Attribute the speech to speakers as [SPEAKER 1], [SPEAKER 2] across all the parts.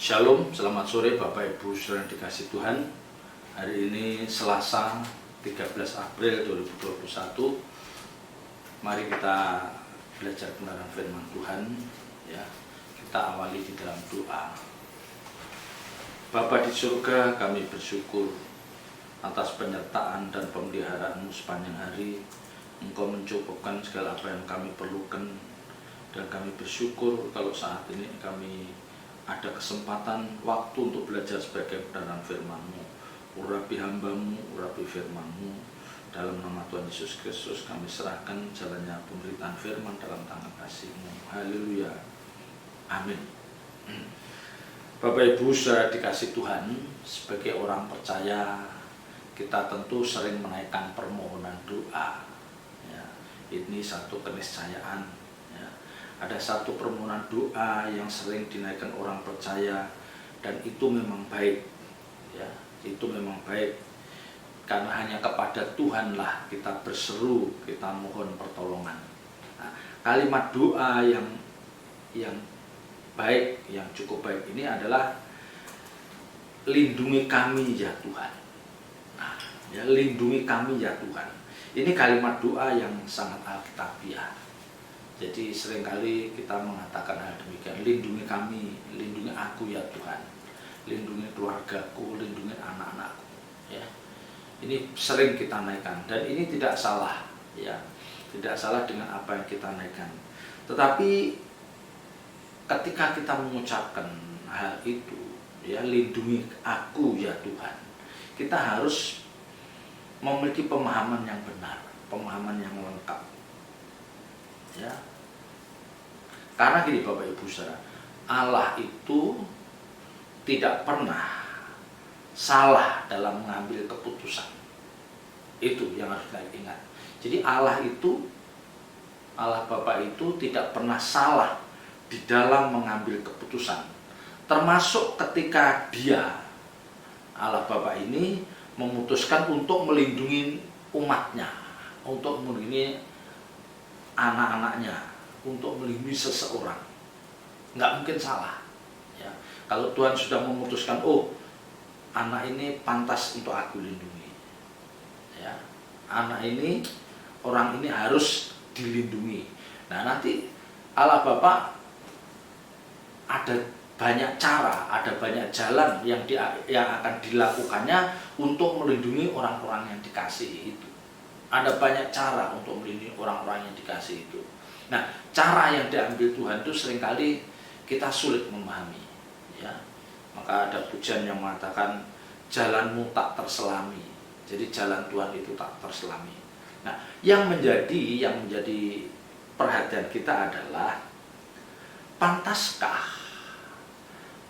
[SPEAKER 1] Shalom, selamat sore Bapak Ibu Saudara dikasih Tuhan. Hari ini Selasa 13 April 2021. Mari kita belajar kebenaran firman Tuhan ya. Kita awali di dalam doa. Bapa di surga, kami bersyukur atas penyertaan dan pemeliharaan-Mu sepanjang hari. Engkau mencukupkan segala apa yang kami perlukan, dan kami bersyukur kalau saat ini kami ada kesempatan waktu untuk belajar sebagai kebenaran firman-Mu. Urapi hamba-Mu, urapi firman-Mu. Dalam nama Tuhan Yesus Kristus kami serahkan jalannya pemberitaan firman dalam tangan kasih-Mu. Haleluya. Amin. Bapak Ibu Saudara dikasih Tuhan, sebagai orang percaya kita tentu sering menaikkan permohonan doa ya. Ini satu keniscayaan ya. Ada satu permohonan doa yang sering dinaikkan orang percaya, dan itu memang baik ya. Itu memang baik, karena hanya kepada Tuhanlah kita berseru, kita mohon pertolongan. Nah, kalimat doa yang baik, yang cukup baik ini adalah lindungi kami ya Tuhan. Nah, ya, lindungi kami ya Tuhan. Ini kalimat doa yang sangat alkitabiah. Jadi seringkali kita mengatakan hal demikian, lindungi kami, lindungi aku ya Tuhan, lindungi keluargaku, lindungi anak-anakku ya. Ini sering kita naikkan, dan ini tidak salah ya, tidak salah dengan apa yang kita naikkan. Tetapi ketika kita mengucapkan hal itu ya, lindungi aku ya Tuhan, kita harus memiliki pemahaman yang benar, pemahaman yang lengkap ya. Karena gini Bapak Ibu Saudara, Allah itu tidak pernah salah dalam mengambil keputusan. Itu yang harus kita ingat. Jadi Allah Bapa itu tidak pernah salah di dalam mengambil keputusan. Termasuk ketika Dia, Allah Bapa ini, memutuskan untuk melindungi umatnya, untuk melindungi anak-anaknya, untuk melindungi seseorang. Nggak mungkin salah ya. Kalau Tuhan sudah memutuskan, oh anak ini pantas untuk aku lindungi ya, anak ini, orang ini harus dilindungi. Nah nanti Allah Bapa ada banyak cara, ada banyak jalan yang akan dilakukannya untuk melindungi orang-orang yang dikasihi itu. Ada banyak cara untuk melindungi orang-orang yang dikasihi itu. Nah, cara yang diambil Tuhan itu seringkali kita sulit memahami ya. Maka ada pujian yang mengatakan jalanmu tak terselami. Jadi jalan Tuhan itu tak terselami. Nah, yang menjadi perhatian kita adalah, pantaskah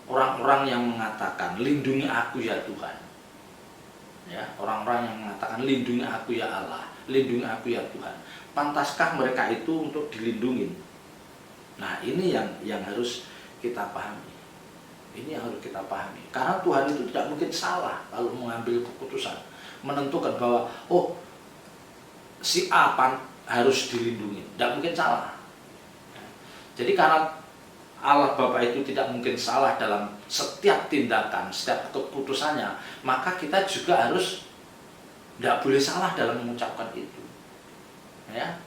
[SPEAKER 1] orang-orang yang mengatakan lindungi aku ya Tuhan ya, orang-orang yang mengatakan lindungi aku ya Allah, lindungi aku ya Tuhan, pantaskah mereka itu untuk dilindungi? Nah ini yang harus kita pahami. Ini yang harus kita pahami. Karena Tuhan itu tidak mungkin salah kalau mengambil keputusan, menentukan bahwa oh si A harus dilindungi. Tidak mungkin salah. Jadi karena Allah Bapa itu tidak mungkin salah dalam setiap tindakan, setiap keputusannya, maka kita juga harus tidak boleh salah dalam mengucapkan itu ya.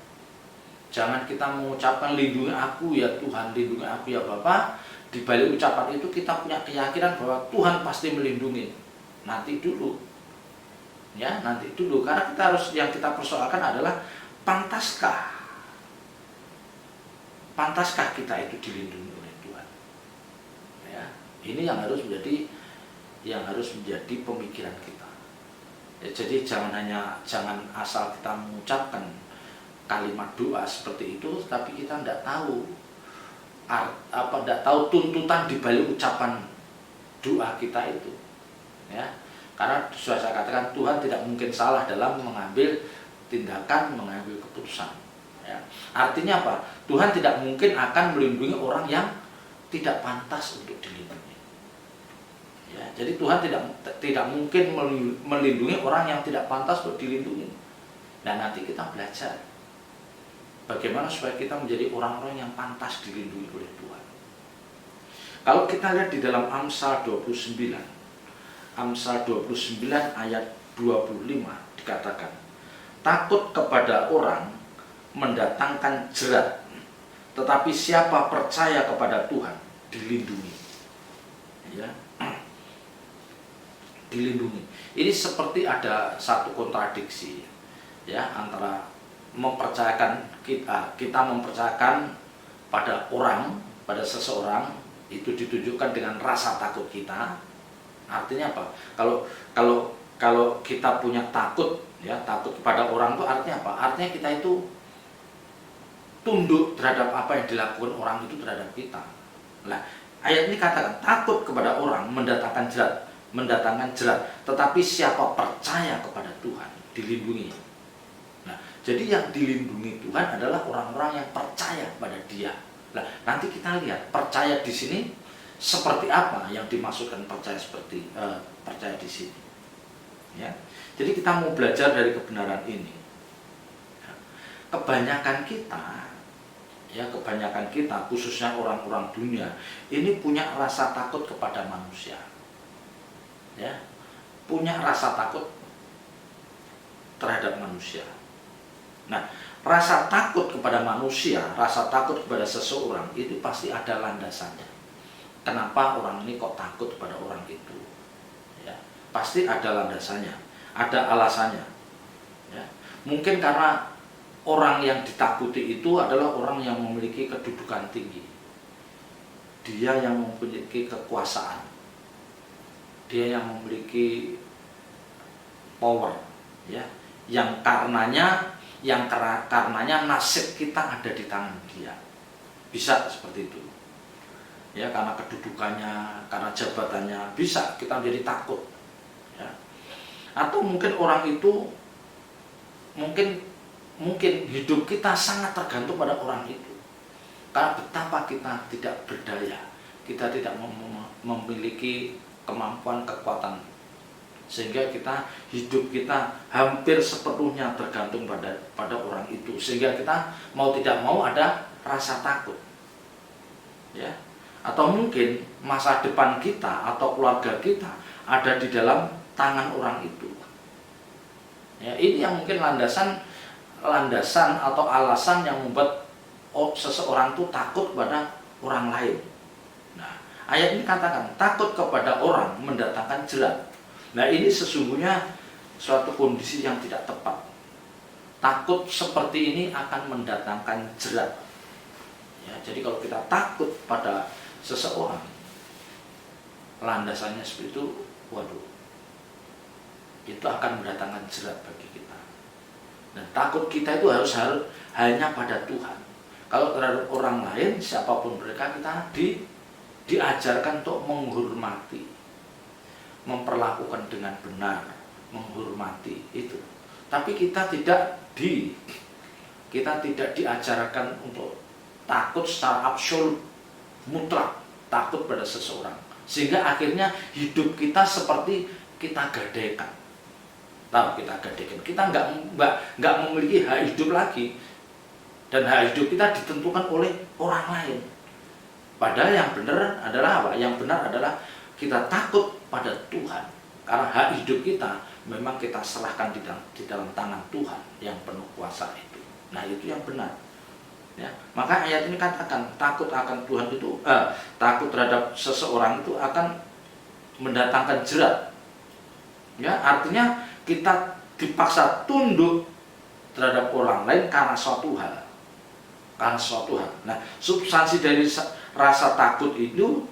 [SPEAKER 1] Jangan kita mengucapkan lindungi aku ya Tuhan, lindungi aku ya Bapa, di balik ucapan itu kita punya keyakinan bahwa Tuhan pasti melindungi. Nanti dulu ya, nanti dulu. Karena kita harus, yang kita persoalkan adalah pantaskah kita itu dilindungi oleh Tuhan ya. Ini yang harus menjadi pemikiran kita ya. Jadi jangan asal kita mengucapkan kalimat doa seperti itu, tapi kita tidak tahu tuntutan di balik ucapan doa kita itu ya. Karena sudah saya katakan, Tuhan tidak mungkin salah dalam mengambil tindakan, mengambil keputusan ya. Artinya apa? Tuhan tidak mungkin akan melindungi orang yang tidak pantas untuk dilindungi ya. Jadi Tuhan tidak mungkin melindungi orang yang tidak pantas untuk dilindungi. Dan nanti kita belajar bagaimana supaya kita menjadi orang-orang yang pantas dilindungi oleh Tuhan. Kalau kita lihat di dalam Amsal 29, Amsal 29 ayat 25 dikatakan, takut kepada orang mendatangkan jerat, tetapi siapa percaya kepada Tuhan dilindungi. Ya. Dilindungi. Ini seperti ada satu kontradiksi ya antara mempercayakan kita mempercayakan pada orang, pada seseorang itu ditunjukkan dengan rasa takut kita. Artinya apa? Kalau kita punya takut ya, takut kepada orang itu artinya apa? Artinya kita itu tunduk terhadap apa yang dilakukan orang itu terhadap kita. Nah, ayat ini katakan takut kepada orang mendatangkan jerat, tetapi siapa percaya kepada Tuhan dilindungi. Nah, jadi yang dilindungi Tuhan adalah orang-orang yang percaya kepada Dia. Nah, nanti kita lihat percaya di sini seperti apa yang dimaksudkan percaya seperti percaya di sini. Ya, jadi kita mau belajar dari kebenaran ini. Kebanyakan kita, khususnya orang-orang dunia, ini punya rasa takut kepada manusia. Ya, punya rasa takut terhadap manusia. Nah, rasa takut kepada manusia, rasa takut kepada seseorang itu pasti ada landasannya. Kenapa orang ini kok takut kepada orang itu? Ya, pasti ada landasannya, ada alasannya. Ya, mungkin karena orang yang ditakuti itu adalah orang yang memiliki kedudukan tinggi. Dia yang memiliki kekuasaan. Dia yang memiliki power, ya, yang karenanya nasib kita ada di tangan dia. Bisa seperti itu, ya, karena kedudukannya, karena jabatannya, bisa kita menjadi takut, ya. Atau mungkin orang itu, mungkin hidup kita sangat tergantung pada orang itu, karena betapa kita tidak berdaya, kita tidak memiliki kemampuan, kekuatan, sehingga hidup kita hampir sepenuhnya tergantung pada orang itu, sehingga kita mau tidak mau ada rasa takut, ya. Atau mungkin masa depan kita atau keluarga kita ada di dalam tangan orang itu, ya. Ini yang mungkin landasan atau alasan yang membuat seseorang itu takut pada orang lain. Ayat ini katakan takut kepada orang mendatangkan jerat. Nah, ini sesungguhnya suatu kondisi yang tidak tepat. Takut seperti ini akan mendatangkan jerat. Ya, jadi kalau kita takut pada seseorang, landasannya seperti itu, waduh, itu akan mendatangkan jerat bagi kita. Dan takut kita itu harus hanya pada Tuhan. Kalau terhadap orang lain, siapapun mereka, kita diajarkan untuk menghormati, memperlakukan dengan benar, menghormati itu. Tapi kita tidak diajarkan untuk takut secara absolut, mutlak, takut pada seseorang. Sehingga akhirnya hidup kita seperti kita gadaikan. Kita nggak memiliki hak hidup lagi, dan hak hidup kita ditentukan oleh orang lain. Padahal yang benar adalah apa? Yang benar adalah kita takut pada Tuhan, karena hak hidup kita memang kita serahkan di dalam tangan Tuhan yang penuh kuasa itu. Nah, itu yang benar. Ya, maka ayat ini katakan takut akan Tuhan itu, takut terhadap seseorang itu akan mendatangkan jerat. Ya, artinya kita dipaksa tunduk terhadap orang lain karena suatu hal. Nah, substansi dari rasa takut itu,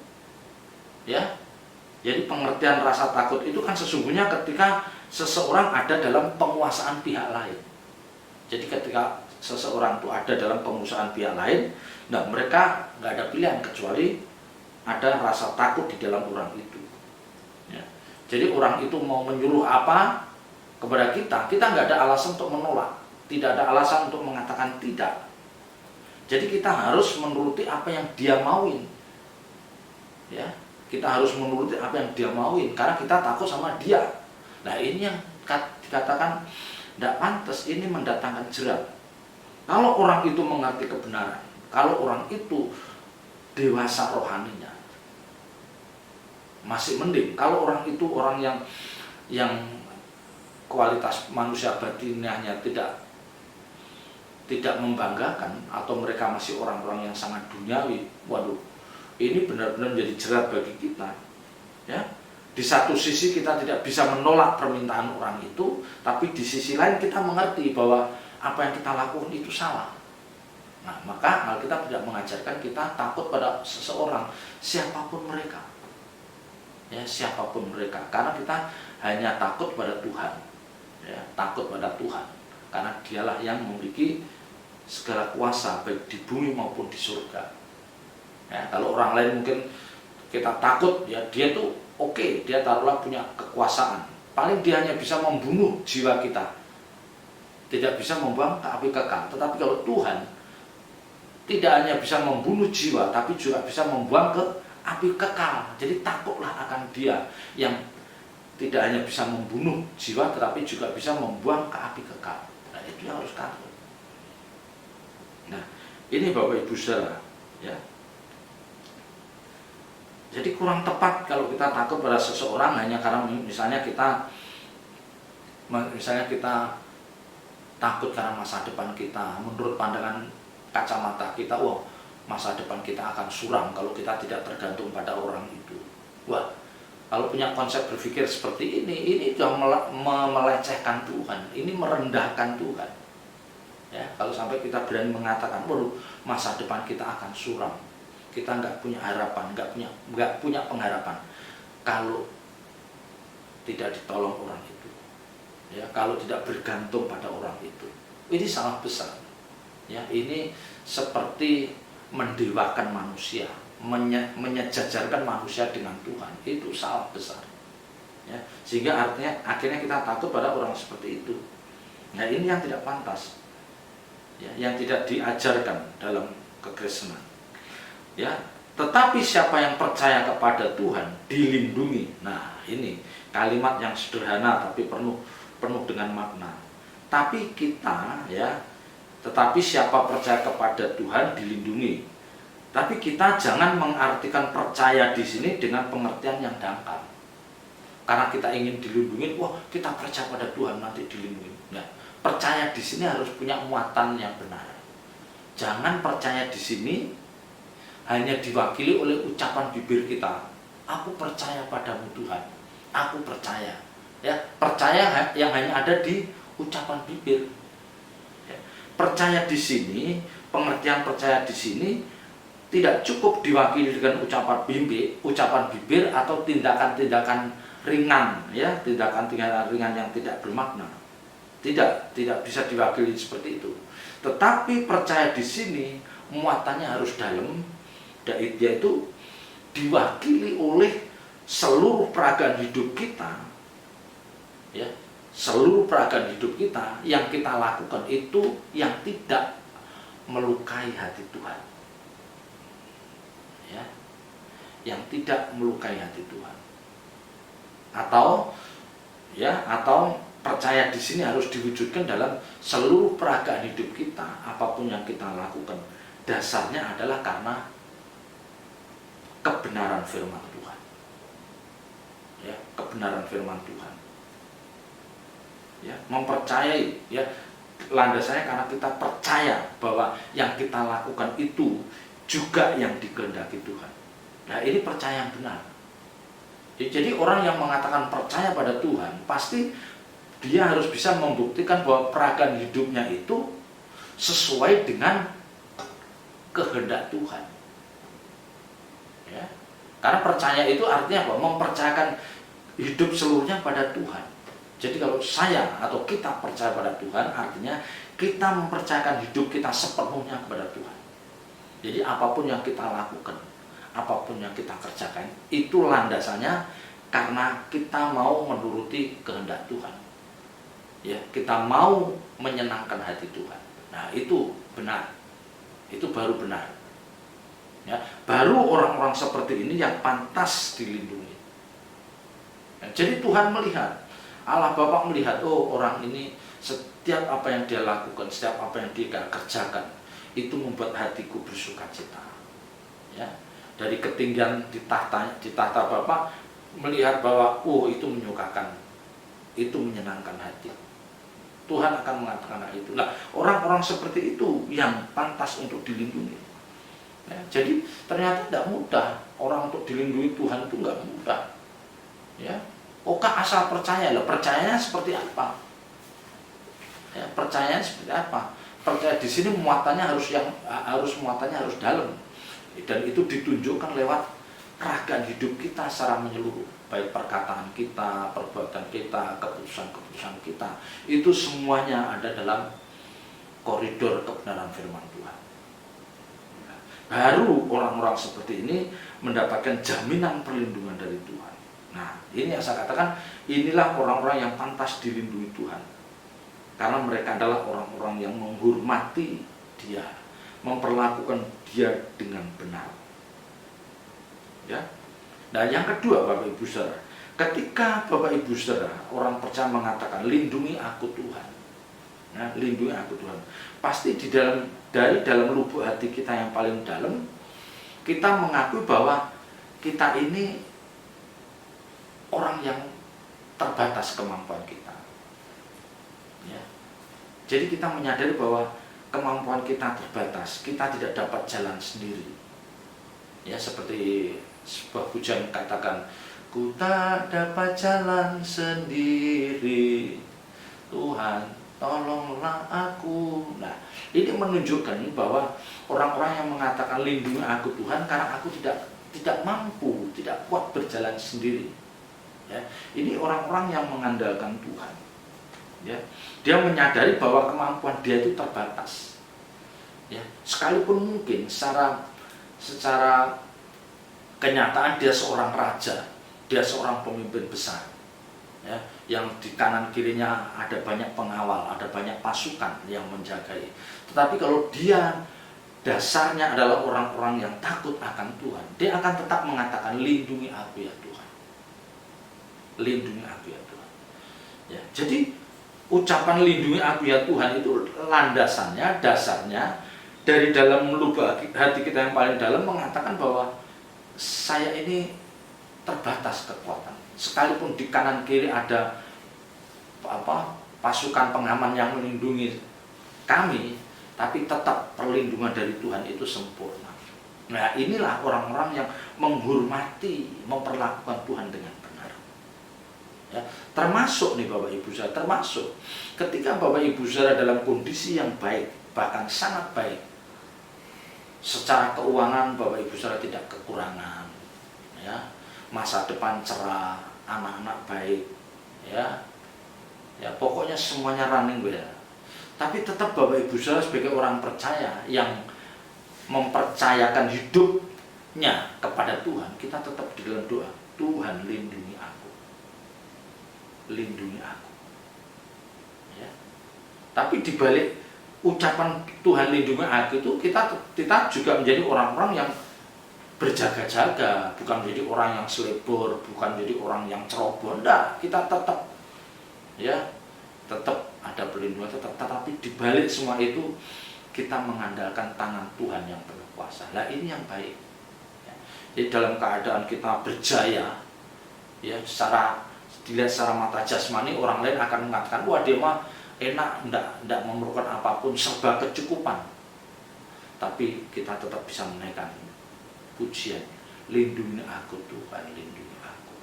[SPEAKER 1] ya, jadi pengertian rasa takut itu kan sesungguhnya ketika seseorang ada dalam penguasaan pihak lain. Jadi ketika seseorang itu ada dalam penguasaan pihak lain, nah mereka nggak ada pilihan kecuali ada rasa takut di dalam orang itu. Ya. Jadi orang itu mau menyuruh apa kepada kita nggak ada alasan untuk menolak, tidak ada alasan untuk mengatakan tidak. Jadi kita harus menuruti apa yang dia mauin, ya. Kita harus menuruti apa yang dia mauin karena kita takut sama dia. Nah, ini yang dikatakan tidak pantas, ini mendatangkan jerat. Kalau orang itu mengerti kebenaran, kalau orang itu dewasa rohaninya, masih mending. Kalau orang itu orang yang kualitas manusia batinnya tidak membanggakan, atau mereka masih orang-orang yang sangat duniawi, waduh, ini benar-benar menjadi jerat bagi kita. Ya, di satu sisi kita tidak bisa menolak permintaan orang itu, tapi di sisi lain kita mengerti bahwa apa yang kita lakukan itu salah. Nah, maka Alkitab tidak mengajarkan kita takut pada seseorang, siapapun mereka. Ya, siapapun mereka, karena kita hanya takut pada Tuhan. Ya, takut pada Tuhan, karena Dialah yang memiliki segala kuasa baik di bumi maupun di surga. Ya, kalau orang lain mungkin kita takut, ya dia tuh oke, dia taruhlah punya kekuasaan, paling dia hanya bisa membunuh jiwa kita, tidak bisa membuang ke api kekal. Tetapi kalau Tuhan tidak hanya bisa membunuh jiwa, tapi juga bisa membuang ke api kekal. Jadi takutlah akan Dia yang tidak hanya bisa membunuh jiwa, tetapi juga bisa membuang ke api kekal. Nah, itu yang harus takut. Nah, ini Bapak Ibu Saudara, ya. Jadi kurang tepat kalau kita takut pada seseorang hanya karena misalnya kita takut karena masa depan kita, menurut pandangan kacamata kita, wah, masa depan kita akan suram kalau kita tidak tergantung pada orang itu. Wah, kalau punya konsep berpikir seperti ini sudah melecehkan Tuhan, ini merendahkan Tuhan. Ya, kalau sampai kita berani mengatakan, waduh, masa depan kita akan suram, kita nggak punya harapan, nggak punya pengharapan kalau tidak ditolong orang itu, ya, kalau tidak bergantung pada orang itu, ini salah besar. Ya, ini seperti mendewakan manusia, menyejajarkan manusia dengan Tuhan, itu salah besar. Ya, sehingga akhirnya kita takut pada orang seperti itu. Nah, ini yang tidak pantas, ya, yang tidak diajarkan dalam kekristenan. Ya, tetapi siapa yang percaya kepada Tuhan dilindungi. Nah, ini kalimat yang sederhana tapi penuh dengan makna. Tapi kita, ya, tetapi siapa percaya kepada Tuhan dilindungi. Tapi kita jangan mengartikan percaya di sini dengan pengertian yang dangkal. Karena kita ingin dilindungi, wah, kita percaya pada Tuhan nanti dilindungi. Nah, percaya di sini harus punya muatan yang benar. Jangan percaya di sini hanya diwakili oleh ucapan bibir kita. Aku percaya padamu Tuhan. Aku percaya. Ya, percaya yang hanya ada di ucapan bibir. Ya, percaya di sini, pengertian percaya di sini tidak cukup diwakili dengan ucapan bibir atau tindakan-tindakan ringan, ya, tindakan-tindakan ringan yang tidak bermakna. Tidak bisa diwakili seperti itu. Tetapi percaya di sini muatannya harus dalam, yaitu diwakili oleh seluruh peragaan hidup kita. Ya, seluruh peragaan hidup kita yang kita lakukan itu yang tidak melukai hati Tuhan. Ya, yang tidak melukai hati Tuhan. Atau percaya di sini harus diwujudkan dalam seluruh peragaan hidup kita, apapun yang kita lakukan. Dasarnya adalah karena kebenaran firman Tuhan. Ya, kebenaran firman Tuhan. Ya, mempercayai, ya, landasannya karena kita percaya bahwa yang kita lakukan itu juga yang dikehendaki Tuhan. Nah, ini percaya yang benar. Jadi orang yang mengatakan percaya pada Tuhan, pasti dia harus bisa membuktikan bahwa peragaan hidupnya itu sesuai dengan kehendak Tuhan. Ya, karena percaya itu artinya apa? Mempercayakan hidup seluruhnya pada Tuhan. Jadi kalau saya atau kita percaya pada Tuhan, artinya kita mempercayakan hidup kita sepenuhnya kepada Tuhan. Jadi apapun yang kita lakukan, apapun yang kita kerjakan, itu landasannya karena kita mau menuruti kehendak Tuhan. Ya, kita mau menyenangkan hati Tuhan. Nah, itu benar. Itu baru benar. Ya, baru orang-orang seperti ini yang pantas dilindungi. Ya, jadi Tuhan melihat, Allah Bapa melihat, oh, orang ini setiap apa yang dia lakukan, setiap apa yang dia kerjakan, itu membuat hatiku bersukacita. Ya, dari ketinggian di tahta Bapa melihat bahwa itu menyukakan, itu menyenangkan hati. Tuhan akan mengatakan hal itu. Nah, orang-orang seperti itu yang pantas untuk dilindungi. Ya, jadi ternyata tidak mudah orang untuk dilindungi Tuhan, itu nggak mudah. Ya, asal percaya loh. Percayanya seperti apa? Ya, percayanya seperti apa? Percaya di sini muatannya muatannya harus dalam, dan itu ditunjukkan lewat keragaman hidup kita secara menyeluruh, baik perkataan kita, perbuatan kita, keputusan kita, itu semuanya ada dalam koridor kebenaran firman Tuhan. Baru orang-orang seperti ini mendapatkan jaminan perlindungan dari Tuhan. Nah, ini yang saya katakan, inilah orang-orang yang pantas dilindungi Tuhan, karena mereka adalah orang-orang yang menghormati Dia, memperlakukan Dia dengan benar. Ya. Nah, yang kedua, Bapak Ibu Saudara, ketika Bapak Ibu Saudara orang percaya mengatakan lindungi aku Tuhan, nah, lindungi aku Tuhan, pasti dari dalam lubuk hati kita yang paling dalam, kita mengakui bahwa kita ini orang yang terbatas kemampuan kita. Ya. Jadi kita menyadari bahwa kemampuan kita terbatas, kita tidak dapat jalan sendiri. Ya, seperti sebuah pujian katakan, ku tak dapat jalan sendiri, Tuhan tolonglah aku. Nah, ini menunjukkan bahwa orang-orang yang mengatakan lindungi aku Tuhan karena aku tidak mampu, tidak kuat berjalan sendiri. Ya, ini orang-orang yang mengandalkan Tuhan. Ya, dia menyadari bahwa kemampuan dia itu terbatas. Ya, sekalipun mungkin secara kenyataan dia seorang raja, dia seorang pemimpin besar, ya, yang di kanan kirinya ada banyak pengawal, ada banyak pasukan yang menjagai. Tetapi kalau dia dasarnya adalah orang-orang yang takut akan Tuhan, dia akan tetap mengatakan lindungi aku ya Tuhan, lindungi aku ya Tuhan. Ya, jadi ucapan lindungi aku ya Tuhan itu landasannya, dasarnya dari dalam lubuk hati kita yang paling dalam mengatakan bahwa saya ini terbatas kekuatan. Sekalipun di kanan kiri ada pasukan pengaman yang melindungi kami, tapi tetap perlindungan dari Tuhan itu sempurna. Nah, inilah orang-orang yang menghormati, memperlakukan Tuhan dengan benar. Ya, termasuk nih Bapak Ibu Saudara, termasuk ketika Bapak Ibu Saudara dalam kondisi yang baik, bahkan sangat baik. Secara keuangan Bapak Ibu Saudara tidak kekurangan, ya, masa depan cerah, anak-anak baik, ya, pokoknya semuanya running well. Tapi tetap Bapak Ibu Saudara sebagai orang percaya yang mempercayakan hidupnya kepada Tuhan, kita tetap di dalam doa, Tuhan lindungi aku, lindungi aku. Ya. Tapi dibalik ucapan Tuhan lindungi aku itu kita juga menjadi orang-orang yang berjaga-jaga, bukan menjadi orang yang selebor, bukan menjadi orang yang ceroboh. Enggak, kita tetap ada perlindungan, tetapi dibalik semua itu kita mengandalkan tangan Tuhan yang penuh kuasa. Nah, ini yang baik. Ya. Jadi dalam keadaan kita berjaya, ya, dilihat secara mata jasmani, orang lain akan mengatakan, wah dia mah enak, enggak memerlukan apapun, serba kecukupan. Tapi kita tetap bisa menaikkan pujian, lindungi aku Tuhan, lindungi aku.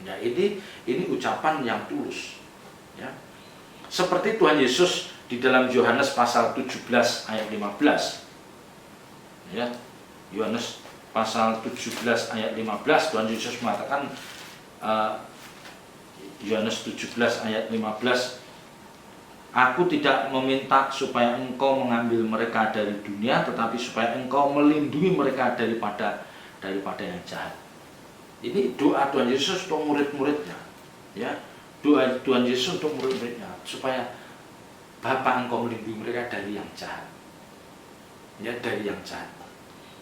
[SPEAKER 1] Nah, ini ucapan yang tulus, ya. Seperti Tuhan Yesus di dalam Yohanes pasal 17 ayat 15. Ya. Yohanes pasal 17 ayat 15, Tuhan Yesus mengatakan, Yohanes 17 ayat 15, aku tidak meminta supaya engkau mengambil mereka dari dunia, tetapi supaya engkau melindungi mereka daripada yang jahat. Ini doa Tuhan Yesus untuk murid-muridnya, ya. Doa Tuhan Yesus untuk murid-muridnya supaya Bapa engkau melindungi mereka dari yang jahat, ya, dari yang jahat.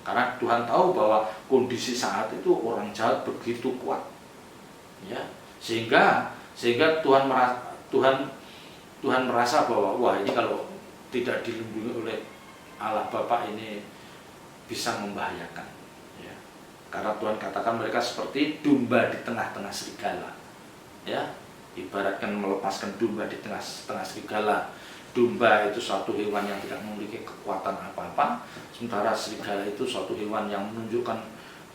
[SPEAKER 1] Karena Tuhan tahu bahwa kondisi saat itu orang jahat begitu kuat, ya, sehingga Tuhan merasa bahwa wah, ini kalau tidak dilindungi oleh Allah Bapa ini bisa membahayakan, ya. Karena Tuhan katakan mereka seperti domba di tengah-tengah serigala. Ya, ibaratkan melepaskan domba di tengah-tengah serigala. Domba itu suatu hewan yang tidak memiliki kekuatan apa-apa, sementara serigala itu suatu hewan yang menunjukkan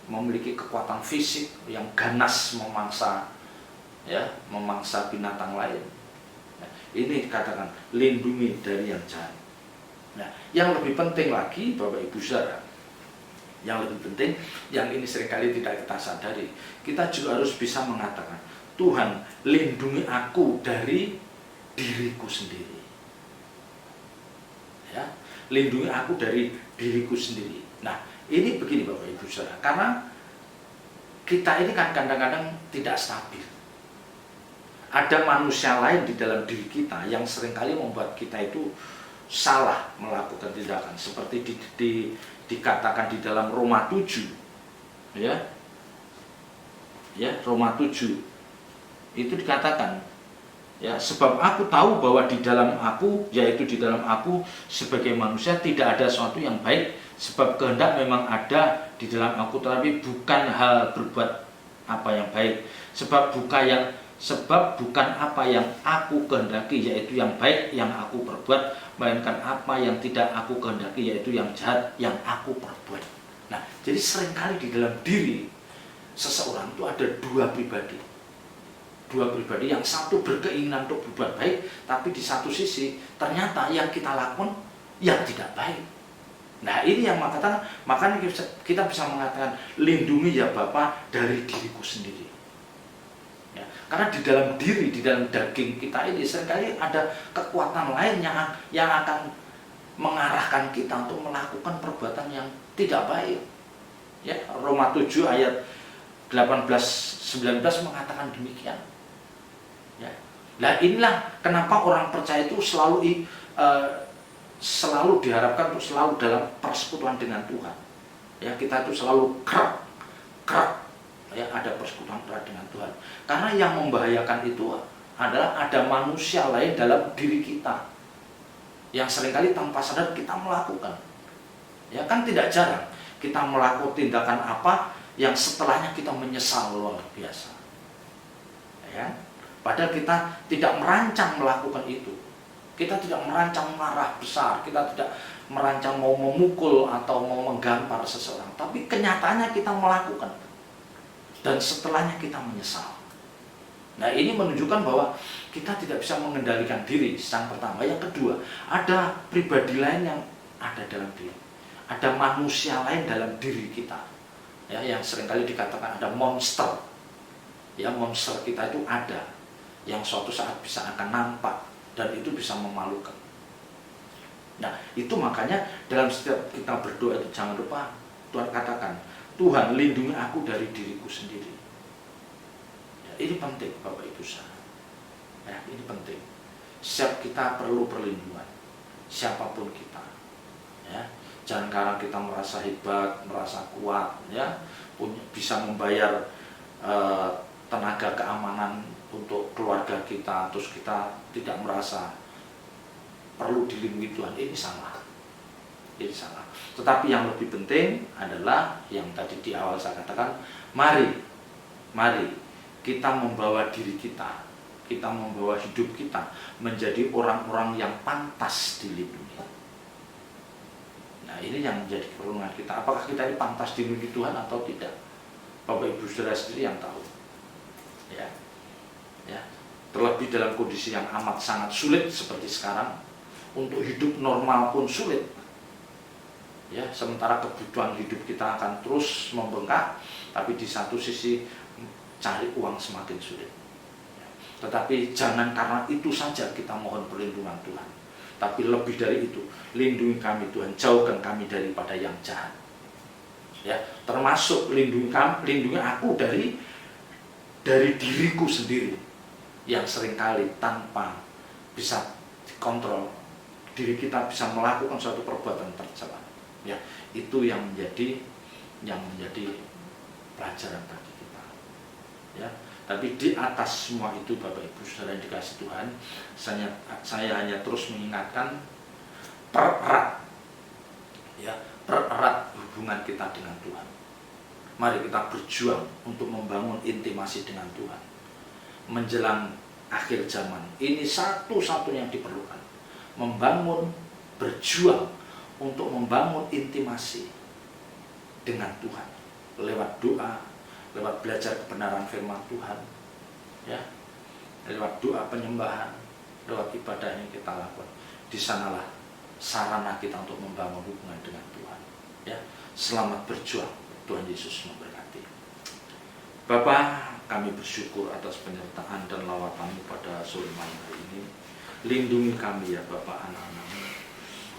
[SPEAKER 1] memiliki kekuatan fisik yang ganas memangsa, ya, memangsa binatang lain. Nah, ini dikatakan lindungi dari yang jahat. Nah, yang lebih penting lagi, Bapak Ibu Saudara, yang lebih penting, yang ini seringkali tidak kita sadari, kita juga harus bisa mengatakan, Tuhan, lindungi aku dari diriku sendiri. Ya, lindungi aku dari diriku sendiri. Nah, ini begini Bapak Ibu Saudara, karena kita ini kan kadang-kadang tidak stabil. Ada manusia lain di dalam diri kita yang seringkali membuat kita itu salah melakukan tindakan, seperti dikatakan di dalam Roma 7, ya, Roma 7 itu dikatakan, ya, sebab aku tahu bahwa di dalam aku, yaitu di dalam aku sebagai manusia tidak ada sesuatu yang baik, sebab kehendak memang ada di dalam aku, tetapi bukan hal berbuat apa yang baik, sebab bukan apa yang aku kehendaki, yaitu yang baik yang aku perbuat, melainkan apa yang tidak aku kehendaki, yaitu yang jahat yang aku perbuat. Nah, jadi seringkali di dalam diri seseorang itu ada dua pribadi. Dua pribadi, yang satu berkeinginan untuk berbuat baik, tapi di satu sisi ternyata yang kita lakukan yang tidak baik. Nah, ini yang makanya kita bisa mengatakan, lindungi ya Bapa dari diriku sendiri. Ya, karena di dalam diri, di dalam daging kita ini seringkali ada kekuatan lain yang akan mengarahkan kita untuk melakukan perbuatan yang tidak baik. Ya, Roma 7 ayat 18-19 mengatakan demikian. Ya. Nah, inilah kenapa orang percaya itu selalu diharapkan untuk selalu dalam persekutuan dengan Tuhan. Ya, kita itu selalu kerap, ya, ada persekutuan dengan Tuhan. Karena yang membahayakan itu adalah ada manusia lain dalam diri kita yang seringkali tanpa sadar kita melakukan. Ya, kan tidak jarang kita melakukan tindakan apa yang setelahnya kita menyesal luar biasa. Ya, padahal kita tidak merancang melakukan itu. Kita tidak merancang marah besar, kita tidak merancang mau memukul atau mau menggampar seseorang, tapi kenyataannya kita melakukan. Dan setelahnya kita menyesal. Nah, ini menunjukkan bahwa kita tidak bisa mengendalikan diri, yang pertama. Yang kedua, ada pribadi lain yang ada dalam diri. Ada manusia lain dalam diri kita. Ya, yang seringkali dikatakan ada monster. Ya, monster kita itu ada, yang suatu saat bisa akan nampak dan itu bisa memalukan. Nah, itu makanya dalam setiap kita berdoa itu jangan lupa Tuhan katakan, Tuhan lindungi aku dari diriku sendiri. Ya, ini penting Bapak Ibu saudara. Ya, ini penting. Setiap kita perlu perlindungan, siapapun kita. Ya, jangan karena kita merasa hebat, merasa kuat, ya, bisa membayar tenaga keamanan untuk keluarga kita, terus kita tidak merasa perlu dilindungi Tuhan. Ini salah. Ini salah. Tetapi yang lebih penting adalah yang tadi di awal saya katakan, mari kita membawa diri kita membawa hidup kita menjadi orang-orang yang pantas dilindungi. Nah, ini yang menjadi perlindungan kita. Apakah kita ini pantas dilindungi Tuhan atau tidak? Bapak Ibu saudara sendiri yang tahu. Ya. Ya. Terlebih dalam kondisi yang amat sangat sulit seperti sekarang, untuk hidup normal pun sulit. Ya, sementara kebutuhan hidup kita akan terus membengkak, tapi di satu sisi cari uang semakin sulit. Ya. Tetapi jangan karena itu saja kita mohon perlindungan Tuhan, tapi lebih dari itu, lindungi kami Tuhan, jauhkan kami daripada yang jahat. Ya, termasuk lindungi aku dari diriku sendiri yang seringkali tanpa bisa dikontrol, diri kita bisa melakukan suatu perbuatan tercela. Ya, itu yang menjadi pelajaran bagi kita. Ya, tapi di atas semua itu Bapak Ibu saudara yang dikasihi Tuhan, saya hanya terus mengingatkan, pererat hubungan kita dengan Tuhan. Mari kita berjuang untuk membangun intimasi dengan Tuhan. Menjelang akhir zaman, ini satu-satunya yang diperlukan. Berjuang untuk membangun intimasi dengan Tuhan. Lewat doa, lewat belajar kebenaran firman Tuhan, ya, lewat doa penyembahan, lewat ibadah yang kita lakukan. Di sanalah sarana kita untuk membangun hubungan dengan Tuhan. Ya, selamat berjuang. Tuhan Yesus memberkati. Bapa, kami bersyukur atas penyertaan dan lawatan-Mu pada sore malam hari ini. Lindungi kami ya Bapa, anak-anak-Mu.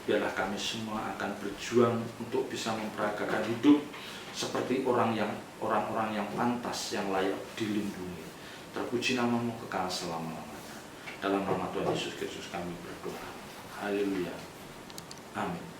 [SPEAKER 1] Biarlah kami semua akan berjuang untuk bisa memperagakan hidup seperti orang-orang yang pantas, yang layak dilindungi. Terpuji nama-Mu kekal selama-lamanya. Dalam nama Tuhan Yesus Kristus kami berdoa. Haleluya. Amin.